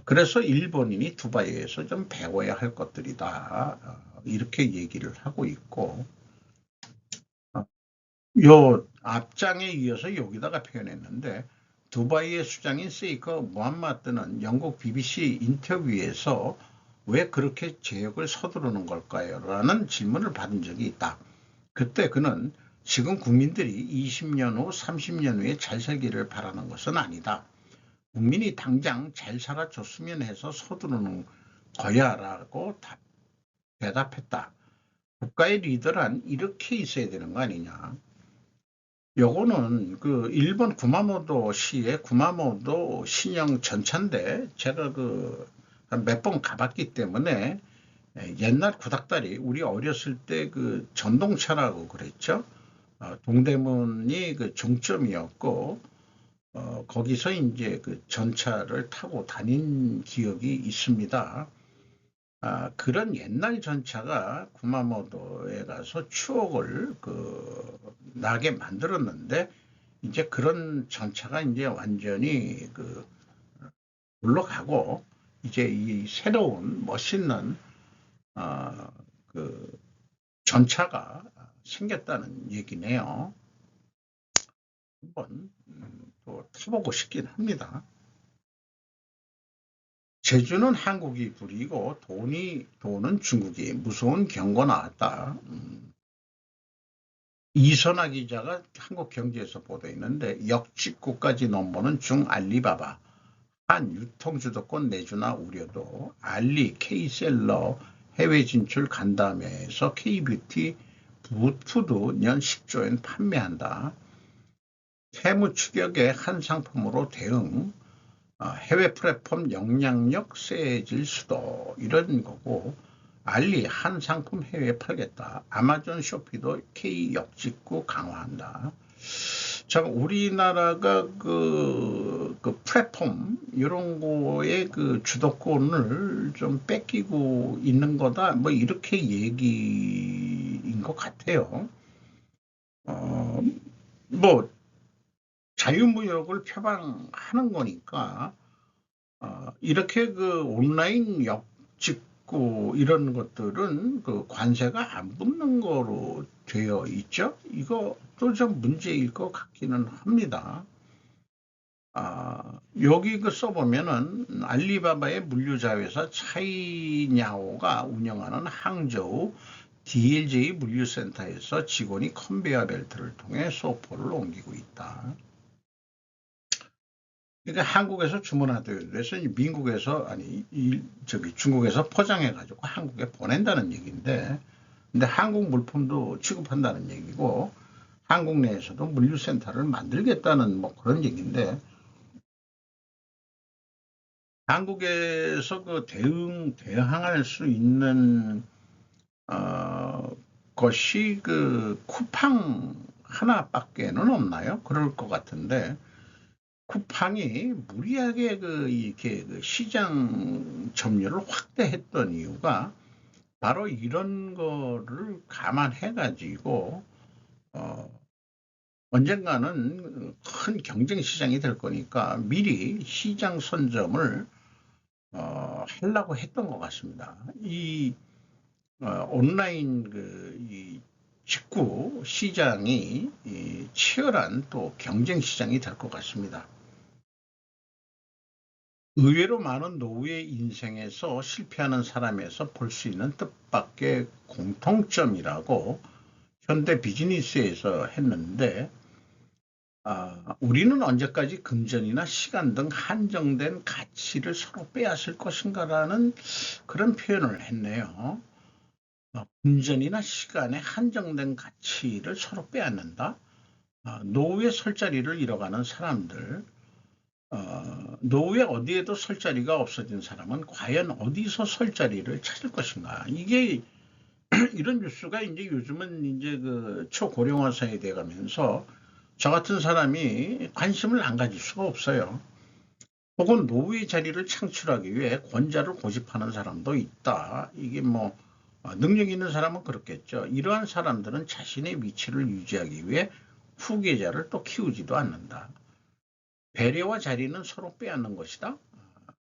그래서 일본인이 두바이에서 좀 배워야 할 것들이다 이렇게 얘기를 하고 있고 요 앞장에 이어서 여기다가 표현했는데 두바이의 수장인 세이커 무함마드는 영국 BBC 인터뷰에서 왜 그렇게 제역을 서두르는 걸까요? 라는 질문을 받은 적이 있다. 그때 그는 지금 국민들이 20년 후, 30년 후에 잘 살기를 바라는 것은 아니다. 국민이 당장 잘 살아줬으면 해서 서두르는 거야 라고 대답했다. 국가의 리더란 이렇게 있어야 되는 거 아니냐. 요거는 그 일본 구마모토 시의 구마모토 신형 전차인데 제가 그 몇 번 가봤기 때문에 옛날 구닥다리 우리 어렸을 때 그 전동차라고 그랬죠. 동대문이 그 종점이었고 거기서 이제 그 전차를 타고 다닌 기억이 있습니다. 그런 옛날 전차가 구마모토에 가서 추억을 나게 만들었는데 이제 그런 전차가 이제 완전히 물러가고 이제 이 새로운 멋있는 어, 그 전차가 생겼다는 얘기네요. 한번 또 타보고 싶긴 합니다. 제주는 한국이 부리고 돈은 중국이 무서운 경고 나왔다. 이선아 기자가 한국경제에서 보도했는데 역직구까지 넘보는 중알리바바 한 유통주도권 내주나 우려도 알리 K셀러 해외 진출 간담회에서 K뷰티 푸드 년 10조엔 판매한다. 세무 추격의 한 상품으로 대응 해외 플랫폼 영향력 세질 수도 이런 거고 알리 한 상품 해외에 팔겠다. 아마존 쇼피도 K 역직구 강화한다. 참 우리나라가 그 플랫폼 이런 거에 그 주도권을 좀 뺏기고 있는 거다. 뭐 이렇게 얘기인 것 같아요. 뭐 자유무역을 표방하는 거니까 이렇게 그 온라인 역직구 이런 것들은 그 관세가 안 붙는 거로 되어 있죠. 이것도 좀 문제일 것 같기는 합니다. 여기 그 써보면은 알리바바의 물류자회사 차이냐오가 운영하는 항저우 DLJ 물류센터에서 직원이 컨베이어 벨트를 통해 소포를 옮기고 있다. 그러니까 한국에서 주문하대요. 그래서 미국에서 저기 중국에서 포장해 가지고 한국에 보낸다는 얘기인데, 근데 한국 물품도 취급한다는 얘기고, 한국 내에서도 물류센터를 만들겠다는 뭐 그런 얘기인데, 한국에서 그 대항할 수 있는 것이 그 쿠팡 하나밖에는 없나요? 그럴 것 같은데. 쿠팡이 무리하게 이렇게 시장 점유율을 확대했던 이유가 바로 이런 거를 감안해 가지고 어, 언젠가는 큰 경쟁 시장이 될 거니까 미리 시장 선점을 하려고 했던 것 같습니다. 이 온라인 이 직구 시장이 치열한 또 경쟁 시장이 될 것 같습니다. 의외로 많은 노후의 인생에서 실패하는 사람에서 볼 수 있는 뜻밖의 공통점이라고 현대 비즈니스에서 했는데, 우리는 언제까지 금전이나 시간 등 한정된 가치를 서로 빼앗을 것인가라는 그런 표현을 했네요. 금전이나 시간의 한정된 가치를 서로 빼앗는다. 노후의 설 자리를 잃어가는 사람들, 노후에 어디에도 설 자리가 없어진 사람은 과연 어디서 설 자리를 찾을 것인가? 이게 이런 뉴스가 이제 요즘은 이제 그 초고령화 사회에 돼 가면서 저 같은 사람이 관심을 안 가질 수가 없어요. 혹은 노후의 자리를 창출하기 위해 권자를 고집하는 사람도 있다. 이게 뭐 능력 있는 사람은 그렇겠죠. 이러한 사람들은 자신의 위치를 유지하기 위해 후계자를 또 키우지도 않는다. 배려와 자리는 서로 빼앗는 것이다.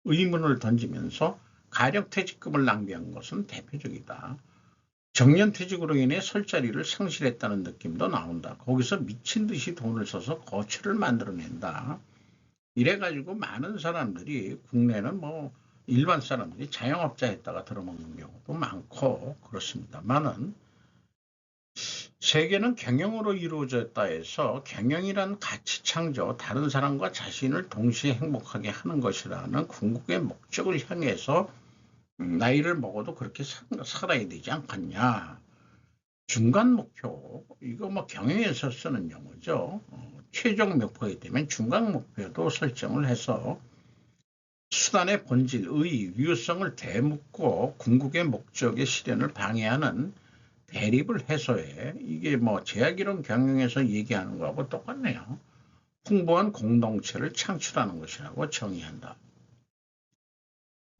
의문을 던지면서 가력 퇴직금을 낭비한 것은 대표적이다. 정년퇴직으로 인해 설 자리를 상실했다는 느낌도 나온다. 거기서 미친 듯이 돈을 써서 거취를 만들어낸다. 이래가지고 많은 사람들이 국내는 뭐 일반 사람들이 자영업자 했다가 들어먹는 경우도 많고 그렇습니다만은 세계는 경영으로 이루어졌다 해서 경영이란 가치 창조, 다른 사람과 자신을 동시에 행복하게 하는 것이라는 궁극의 목적을 향해서 나이를 먹어도 그렇게 살아야 되지 않겠냐. 중간 목표, 이거 뭐 경영에서 쓰는 용어죠. 최종 목표에 되면 중간 목표도 설정을 해서 수단의 본질, 의, 유효성을 대묻고 궁극의 목적의 실현을 방해하는 대립을 해소해. 이게 뭐 제약이론 경영에서 얘기하는 거하고 똑같네요. 풍부한 공동체를 창출하는 것이라고 정의한다.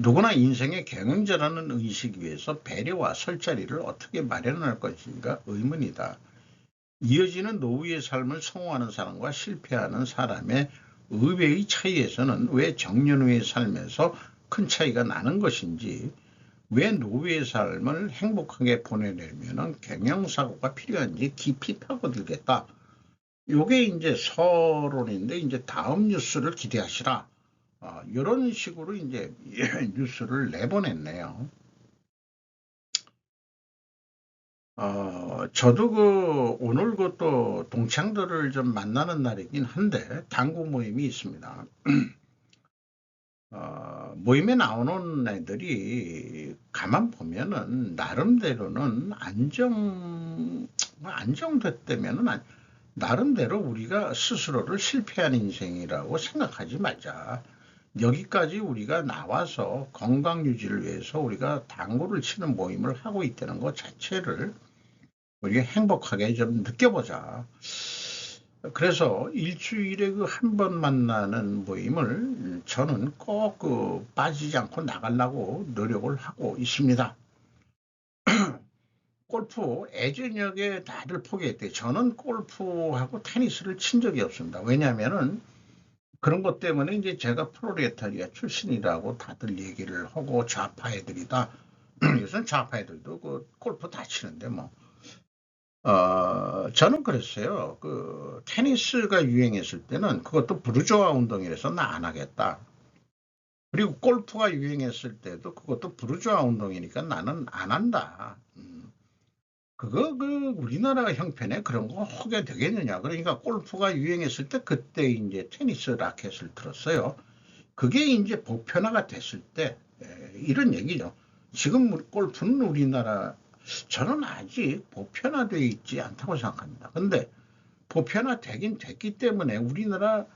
누구나 인생의 경영자라는 의식 위에서 배려와 설 자리를 어떻게 마련할 것인가 의문이다. 이어지는 노후의 삶을 성공하는 사람과 실패하는 사람의 의외의 차이에서는 왜 정년 후의 삶에서 큰 차이가 나는 것인지, 왜 노후의 삶을 행복하게 보내려면 경영사고가 필요한지 깊이 파고들겠다. 요게 이제 서론인데, 이제 다음 뉴스를 기대하시라. 이런 식으로 이제 뉴스를 내보냈네요. 저도 오늘 또 동창들을 좀 만나는 날이긴 한데, 당구 모임이 있습니다. 모임에 나오는 애들이 가만 보면은 나름대로는 안정됐다면은 나름대로 우리가 스스로를 실패한 인생이라고 생각하지 말자. 여기까지 우리가 나와서 건강 유지를 위해서 우리가 당구를 치는 모임을 하고 있다는 것 자체를 우리가 행복하게 좀 느껴보자. 그래서 일주일에 그 한 번 만나는 모임을 저는 꼭 빠지지 않고 나가려고 노력을 하고 있습니다. 골프 예전역에 다들 포기했대요. 저는 골프하고 테니스를 친 적이 없습니다. 왜냐하면은 그런 것 때문에 이제 제가 프로레타리아 출신이라고 다들 얘기를 하고 좌파 애들이다. 요즘 좌파 애들도 그 골프 다 치는데 뭐. 저는 그랬어요. 그 테니스가 유행했을 때는 그것도 부르주아 운동이라서 나 안 하겠다. 그리고 골프가 유행했을 때도 그것도 부르주아 운동이니까 나는 안 한다. 그거 우리나라 형편에 그런 거 하게 되겠느냐. 그러니까 골프가 유행했을 때 그때 이제 테니스 라켓을 들었어요. 그게 이제 보편화가 됐을 때 이런 얘기죠. 지금 골프는 우리나라 저는 아직 보편화되어 있지 않다고 생각합니다. 근데 보편화되긴 됐기 때문에 우리나라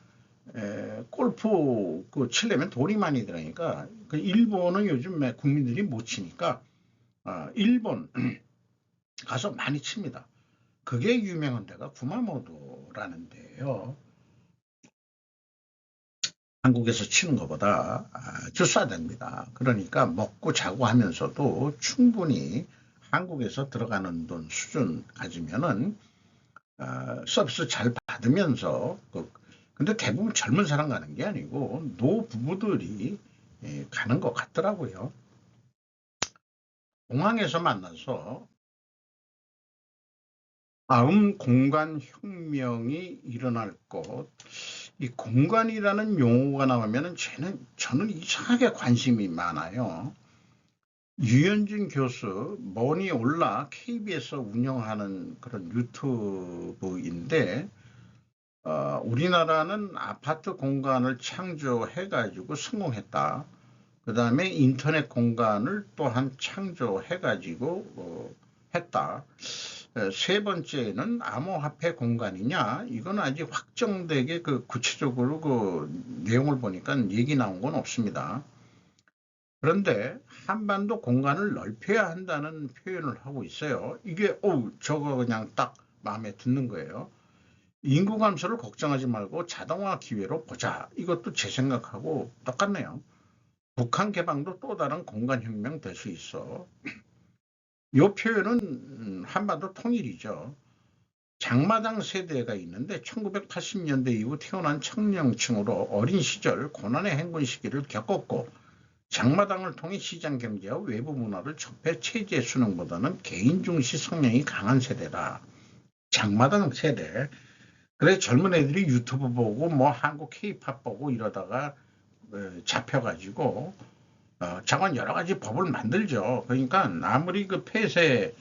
골프 치려면 돈이 많이 들으니까 그 일본은 요즘 국민들이 못 치니까 일본 가서 많이 칩니다. 그게 유명한 데가 구마모토라는 데예요. 한국에서 치는 것보다 아주 싸답니다. 그러니까 먹고 자고 하면서도 충분히 한국에서 들어가는 돈 수준 가지면은 서비스 잘 받으면서 근데 대부분 젊은 사람 가는 게 아니고 노부부들이 가는 것 같더라고요. 공항에서 만나서 다음 공간 혁명이 일어날 것. 이 공간이라는 용어가 나오면은 저는 이상하게 관심이 많아요. 유현진 교수 머니 올라 KBS 운영하는 그런 유튜브인데 우리나라는 아파트 공간을 창조해 가지고 성공했다. 그 다음에 인터넷 공간을 또한 창조해 가지고 했다. 세 번째는 암호화폐 공간이냐, 이건 아직 확정되게 구체적으로 내용을 보니까 얘기 나온 건 없습니다. 그런데 한반도 공간을 넓혀야 한다는 표현을 하고 있어요. 이게 저거 그냥 딱 마음에 드는 거예요. 인구 감소를 걱정하지 말고 자동화 기회로 보자. 이것도 제 생각하고 똑같네요. 북한 개방도 또 다른 공간혁명 될 수 있어. 이 표현은 한반도 통일이죠. 장마당 세대가 있는데 1980년대 이후 태어난 청년층으로 어린 시절 고난의 행군 시기를 겪었고 장마당을 통해 시장 경제와 외부 문화를 접해 체제 수능보다는 개인 중시 성향이 강한 세대다. 장마당 세대. 그래 젊은 애들이 유튜브 보고 뭐 한국 케이팝 보고 이러다가 잡혀가지고 저건 여러 가지 법을 만들죠. 그러니까 아무리 그 폐쇄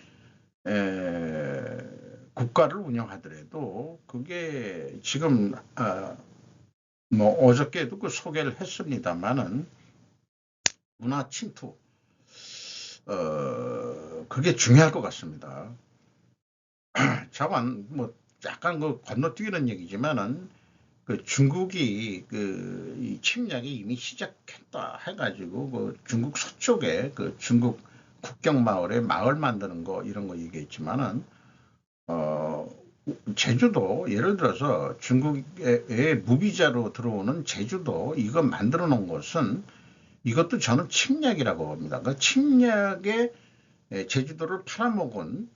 국가를 운영하더라도 그게 지금 뭐 어저께도 그 소개를 했습니다만은 문화 침투 그게 중요할 것 같습니다. 저건 뭐 약간 그 건너뛰는 얘기지만은 그 중국이 그 침략이 이미 시작했다 해가지고 그 중국 서쪽에 그 중국 국경 마을에 마을 만드는 거 이런 거 얘기했지만은 제주도 예를 들어서 중국의 무비자로 들어오는 제주도 이거 만들어 놓은 것은 이것도 저는 침략이라고 봅니다. 그 침략에 제주도를 팔아먹은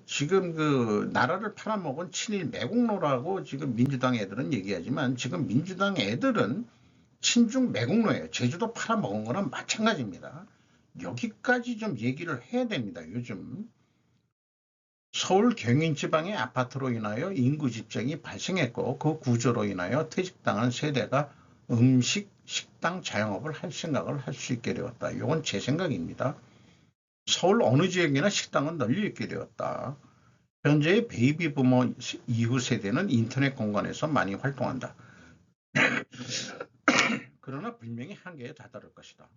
지금 그 나라를 팔아먹은 친일 매국노라고 지금 민주당 애들은 얘기하지만 지금 민주당 애들은 친중 매국노예요. 제주도 팔아먹은 거랑 마찬가지입니다. 여기까지 좀 얘기를 해야 됩니다. 요즘 서울 경인 지방의 아파트로 인하여 인구 집정이 발생했고 그 구조로 인하여 퇴직당한 세대가 음식, 식당 자영업을 할 생각을 할 수 있게 되었다. 이건 제 생각입니다. 서울 어느 지역이나 식당은 널리 있게 되었다. 현재의 베이비 부모 이후 세대는 인터넷 공간에서 많이 활동한다. 그러나 분명히 한계에 다다를 것이다.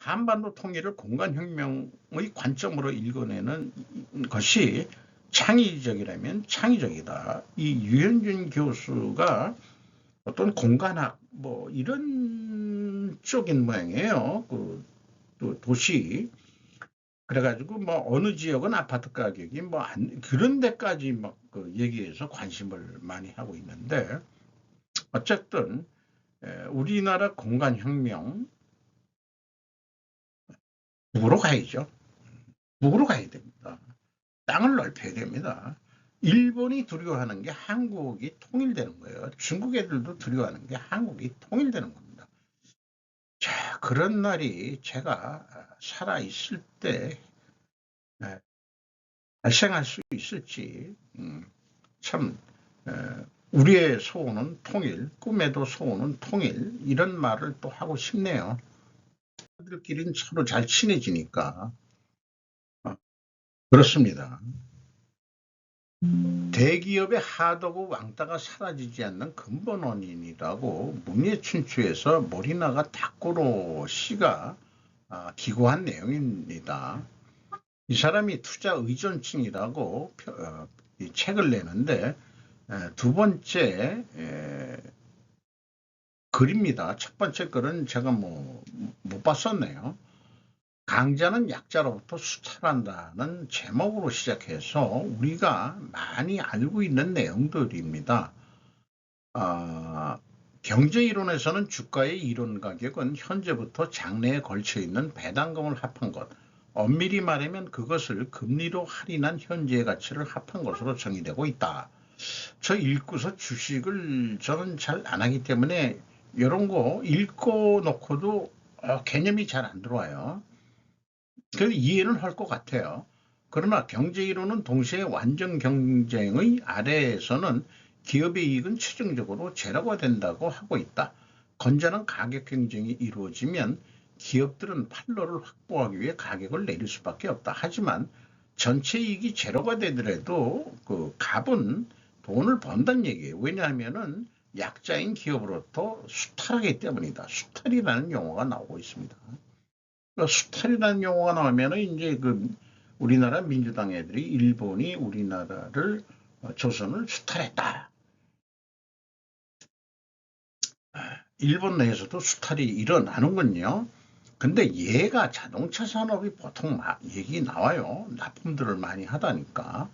한반도 통일을 공간혁명의 관점으로 읽어내는 것이 창의적이라면 창의적이다. 이 유현준 교수가 어떤 공간학 뭐 이런 쪽인 모양이에요. 그 도시 그래가지고 뭐 어느 지역은 아파트 가격이 뭐 그런 데까지 막 그 얘기해서 관심을 많이 하고 있는데 어쨌든 우리나라 공간혁명 북으로 가야죠. 북으로 가야 됩니다. 땅을 넓혀야 됩니다. 일본이 두려워하는 게 한국이 통일되는 거예요. 중국 애들도 두려워하는 게 한국이 통일되는 겁니다. 자, 그런 날이 제가 살아있을 때 발생할 수 있을지 참 우리의 소원은 통일, 꿈에도 소원은 통일 이런 말을 또 하고 싶네요. 들끼리는 서로 잘 친해지니까 그렇습니다. 대기업의 하도고 왕따가 사라지지 않는 근본 원인이라고 문예춘추에서 모리나가 타코로 씨가 기고한 내용입니다. 이 사람이 투자 의존증이라고 이 책을 내는데 두 번째 글입니다. 첫 번째 글은 제가 못 봤었네요. 강자는 약자로부터 수탈한다는 제목으로 시작해서 우리가 많이 알고 있는 내용들입니다. 경제이론에서는 주가의 이론 가격은 현재부터 장래에 걸쳐 있는 배당금을 합한 것, 엄밀히 말하면 그것을 금리로 할인한 현재의 가치를 합한 것으로 정의되고 있다. 저 읽고서 주식을 저는 잘 안 하기 때문에 이런 거 읽고 놓고도 개념이 잘 안 들어와요. 그래서 이해는 할 것 같아요. 그러나 경제이론은 동시에 완전 경쟁의 아래에서는 기업의 이익은 최종적으로 제로가 된다고 하고 있다. 건전한 가격 경쟁이 이루어지면 기업들은 판로를 확보하기 위해 가격을 내릴 수밖에 없다. 하지만 전체 이익이 제로가 되더라도 그 갑은 돈을 번다는 얘기예요. 왜냐하면은 약자인 기업으로부터 수탈하기 때문이다. 수탈이라는 용어가 나오고 있습니다. 수탈이라는 용어가 나오면은 이제 그 우리나라 민주당 애들이 일본이 우리나라를 조선을 수탈했다. 일본 내에서도 수탈이 일어나는군요. 근데 얘가 자동차 산업이 보통 얘기 나와요. 납품들을 많이 하다니까.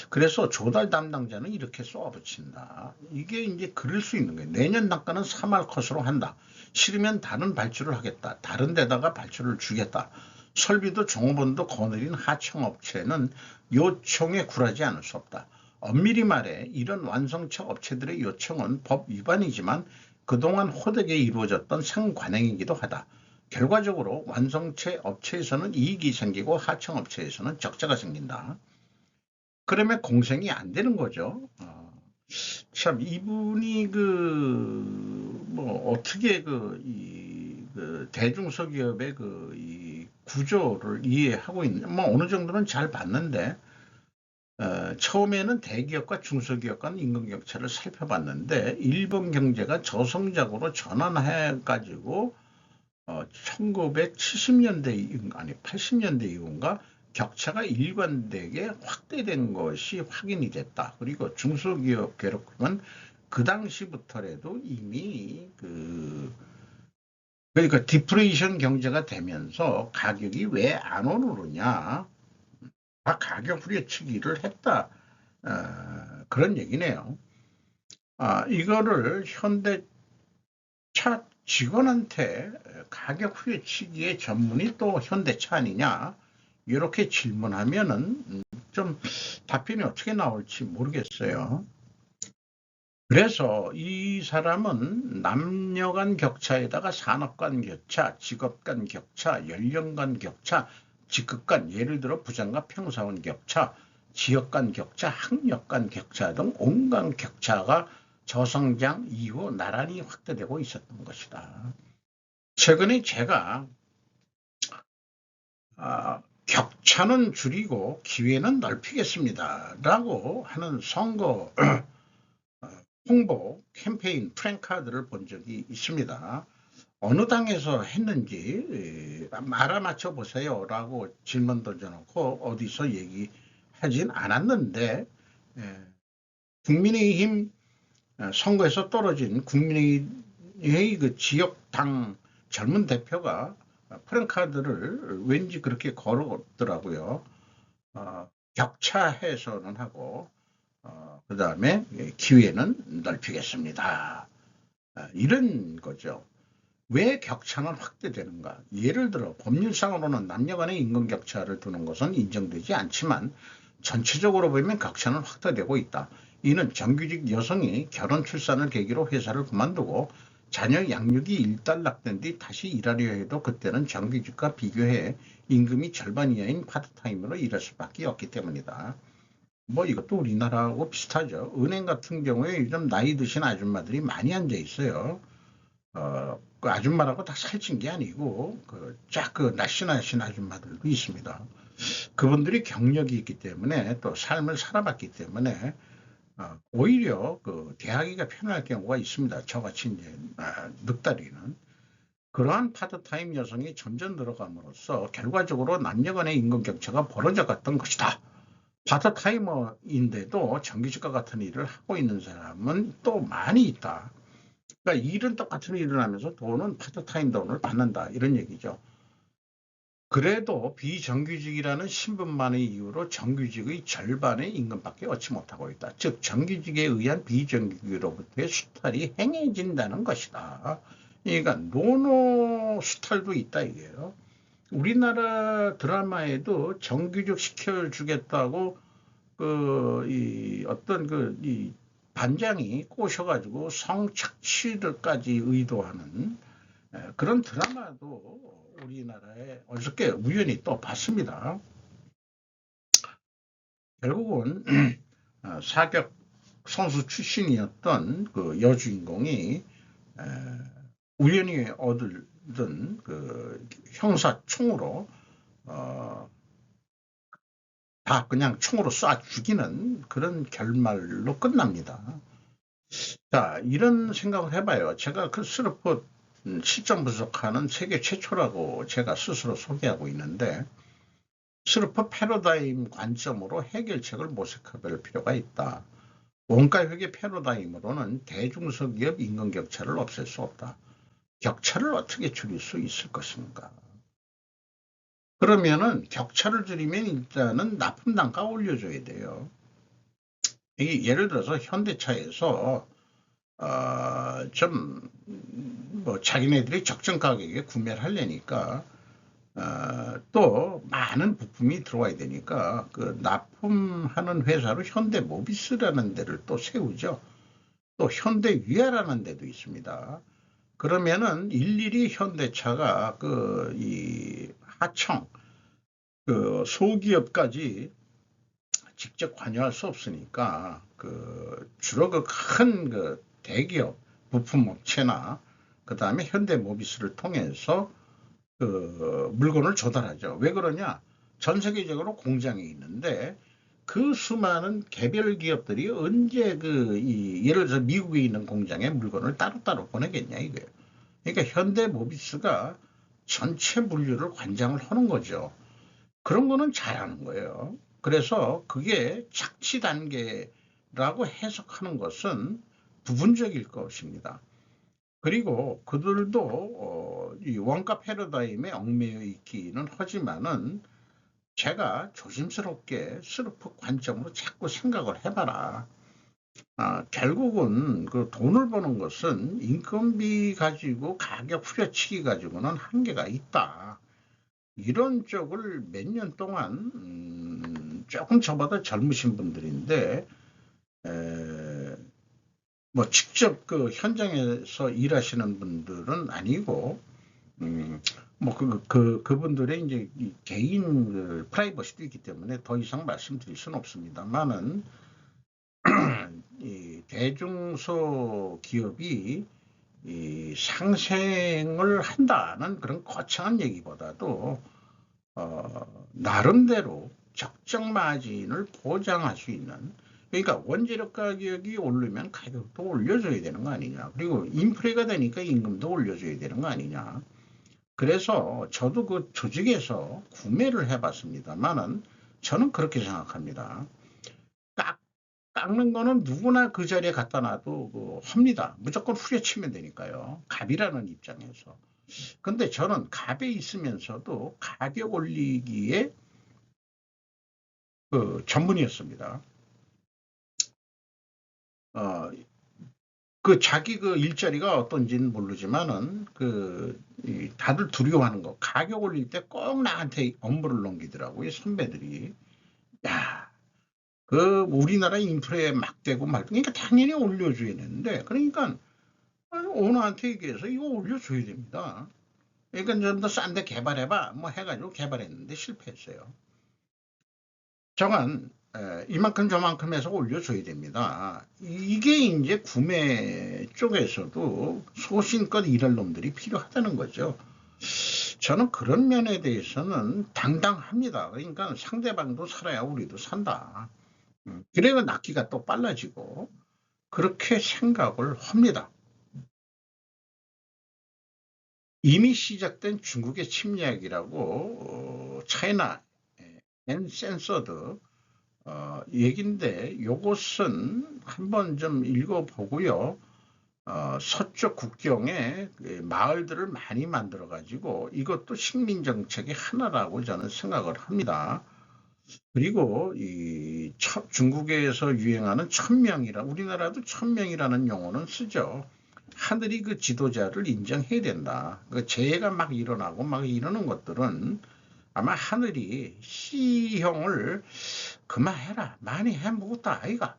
그래서 조달 담당자는 이렇게 쏘아붙인다. 이게 이제 그럴 수 있는 거예요. 내년 단가는 3할 컷으로 한다. 싫으면 다른 발주를 하겠다. 다른 데다가 발주를 주겠다. 설비도 종업원도 거느린 하청업체는 요청에 굴하지 않을 수 없다. 엄밀히 말해 이런 완성차 업체들의 요청은 법 위반이지만 그동안 호되게 이루어졌던 상관행이기도 하다. 결과적으로 완성체 업체에서는 이익이 생기고 하청 업체에서는 적자가 생긴다. 그러면 공생이 안 되는 거죠. 참 이분이 뭐 어떻게 대중소기업의 이 구조를 이해하고 있는, 뭐 어느 정도는 잘 봤는데, 처음에는 대기업과 중소기업 간 임금격차를 살펴봤는데 일본 경제가 저성장으로 전환해가지고 1970년대 아니 80년대 이후인가 격차가 일관되게 확대된 것이 확인이 됐다. 그리고 중소기업 괴롭힘은 그 당시부터라도 이미 그러니까 디프레이션 경제가 되면서 가격이 왜 안 오르느냐, 다 가격 후려치기를 했다. 그런 얘기네요. 이거를 현대차 직원한테 가격 후려치기의 전문이 또 현대차 아니냐, 이렇게 질문하면은 좀 답변이 어떻게 나올지 모르겠어요. 그래서 이 사람은 남녀 간 격차에다가 산업 간 격차, 직업 간 격차, 연령 간 격차, 직급 간, 예를 들어 부장과 평사원 격차, 지역 간 격차, 학력 간 격차 등 온갖 격차가 저성장 이후 나란히 확대되고 있었던 것이다. 최근에 제가 격차는 줄이고 기회는 넓히겠습니다 라고 하는 선거 홍보 캠페인 프랭카드를 본 적이 있습니다. 어느 당에서 했는지 알아맞혀 보세요 라고 질문 던져놓고 어디서 얘기하진 않았는데, 국민의힘 선거에서 떨어진 국민의힘의 그 지역당 젊은 대표가 프랭카드를 왠지 그렇게 걸었더라고요. 격차 해소는 하고 그 다음에 기회는 넓히겠습니다. 이런 거죠. 왜 격차는 확대되는가? 예를 들어 법률상으로는 남녀 간의 임금 격차를 두는 것은 인정되지 않지만 전체적으로 보면 격차는 확대되고 있다. 이는 정규직 여성이 결혼 출산을 계기로 회사를 그만두고 자녀 양육이 일단락된 뒤 다시 일하려 해도 그때는 정규직과 비교해 임금이 절반 이하인 파트타임으로 일할 수밖에 없기 때문이다. 뭐 이것도 우리나라하고 비슷하죠. 은행 같은 경우에 요즘 나이 드신 아줌마들이 많이 앉아 있어요. 그 아줌마라고 다 살찐 게 아니고 날씬하신 아줌마들도 있습니다. 그분들이 경력이 있기 때문에 또 삶을 살아봤기 때문에 오히려 대하기가 편할 경우가 있습니다. 저같이 이제 늑다리는. 그러한 파트타임 여성이 점점 늘어감으로써 결과적으로 남녀 간의 임금 격차가 벌어져 갔던 것이다. 파트타이머인데도 정규직과 같은 일을 하고 있는 사람은 또 많이 있다. 그러니까 일은 똑같은 일을 하면서 돈은 파트타임 돈을 받는다, 이런 얘기죠. 그래도 비정규직이라는 신분만의 이유로 정규직의 절반의 임금밖에 얻지 못하고 있다. 즉 정규직에 의한 비정규직으로부터의 수탈이 행해진다는 것이다. 그러니까 노노 수탈도 있다 이게요. 우리나라 드라마에도 정규직 시켜주겠다고 이 반장이 꼬셔가지고 성착취를까지 의도하는 그런 드라마도 우리나라에 어저께 우연히 또 봤습니다. 결국은 사격 선수 출신이었던 그 여주인공이 우연히 얻은 그 형사총으로 다 그냥 총으로 쏴 죽이는 그런 결말로 끝납니다. 자, 이런 생각을 해봐요. 제가 그 스르프 실전 분석하는 세계 최초라고 제가 스스로 소개하고 있는데, 스르프 패러다임 관점으로 해결책을 모색해 볼 필요가 있다. 원가회계 패러다임으로는 대중소기업 임금 격차를 없앨 수 없다. 격차를 어떻게 줄일 수 있을 것인가? 그러면은 격차를 줄이면 일단은 납품 단가 올려줘야 돼요. 이게 예를 들어서 현대차에서 뭐 자기네들이 적정 가격에 구매를 하려니까 또 많은 부품이 들어와야 되니까 그 납품하는 회사로 현대모비스라는 데를 또 세우죠. 또 현대위아라는 데도 있습니다. 그러면은 일일이 현대차가 이 하청, 소기업까지 직접 관여할 수 없으니까 주로 큰 대기업 부품업체나 그 다음에 현대모비스를 통해서 물건을 조달하죠. 왜 그러냐? 전 세계적으로 공장이 있는데 그 수많은 개별 기업들이 언제 예를 들어서 미국에 있는 공장에 물건을 따로따로 보내겠냐 이거예요. 그러니까 현대모비스가 전체 물류를 관장을 하는 거죠. 그런 거는 잘하는 거예요. 그래서 그게 착취 단계라고 해석하는 것은 부분적일 것입니다. 그리고 그들도 이 원가 패러다임에 얽매여 있기는 하지만은 제가 조심스럽게 스르프 관점으로 자꾸 생각을 해봐라. 결국은 돈을 버는 것은 인건비 가지고 가격 후려치기 가지고는 한계가 있다. 이런 쪽을 몇 년 동안 조금 저보다 젊으신 분들인데 뭐 직접 현장에서 일하시는 분들은 아니고 뭐 그분들의 이제 개인 프라이버시도 있기 때문에 더 이상 말씀드릴 수는 없습니다만은 이 대중소 기업이 이 상생을 한다는 그런 거창한 얘기보다도 나름대로 적정 마진을 보장할 수 있는, 그러니까 원재료 가격이 오르면 가격도 올려줘야 되는 거 아니냐, 그리고 인플레가 되니까 임금도 올려줘야 되는 거 아니냐. 그래서 저도 그 조직에서 구매를 해봤습니다만은 저는 그렇게 생각합니다. 깎는 거는 누구나 그 자리에 갖다 놔도 합니다. 무조건 후려치면 되니까요. 갑이라는 입장에서. 근데 저는 갑에 있으면서도 가격 올리기에 전문이었습니다. 자기 일자리가 어떤지는 모르지만은 다들 두려워하는 거. 가격 올릴 때 꼭 나한테 업무를 넘기더라고요, 선배들이. 야, 우리나라 인프레에 막 대고 말, 그러니까 당연히 올려줘야 되는데, 그러니까 오너한테 얘기해서 이거 올려줘야 됩니다. 그러니까 좀 더 싼 데 개발해봐. 뭐 해가지고 개발했는데 실패했어요. 정한 이만큼 저만큼 해서 올려줘야 됩니다. 이게 이제 구매 쪽에서도 소신껏 일할 놈들이 필요하다는 거죠. 저는 그런 면에 대해서는 당당합니다. 그러니까 상대방도 살아야 우리도 산다. 그래야 낫기가 또 빨라지고 그렇게 생각을 합니다. 이미 시작된 중국의 침략이라고 차이나 앤 센서드 얘긴데 요것은 한번 좀 읽어보고요. 서쪽 국경에 마을들을 많이 만들어 가지고 이것도 식민 정책의 하나라고 저는 생각을 합니다. 그리고 중국에서 유행하는 천명이라, 우리나라도 천명이라는 용어는 쓰죠. 하늘이 그 지도자를 인정해야 된다. 재해가 막 일어나고 막 이러는 것들은 아마 하늘이 시형을 그만해라, 많이 해먹었다 아이가,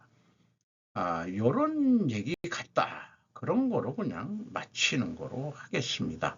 요런 얘기 같다. 그런 거로 그냥 마치는 거로 하겠습니다.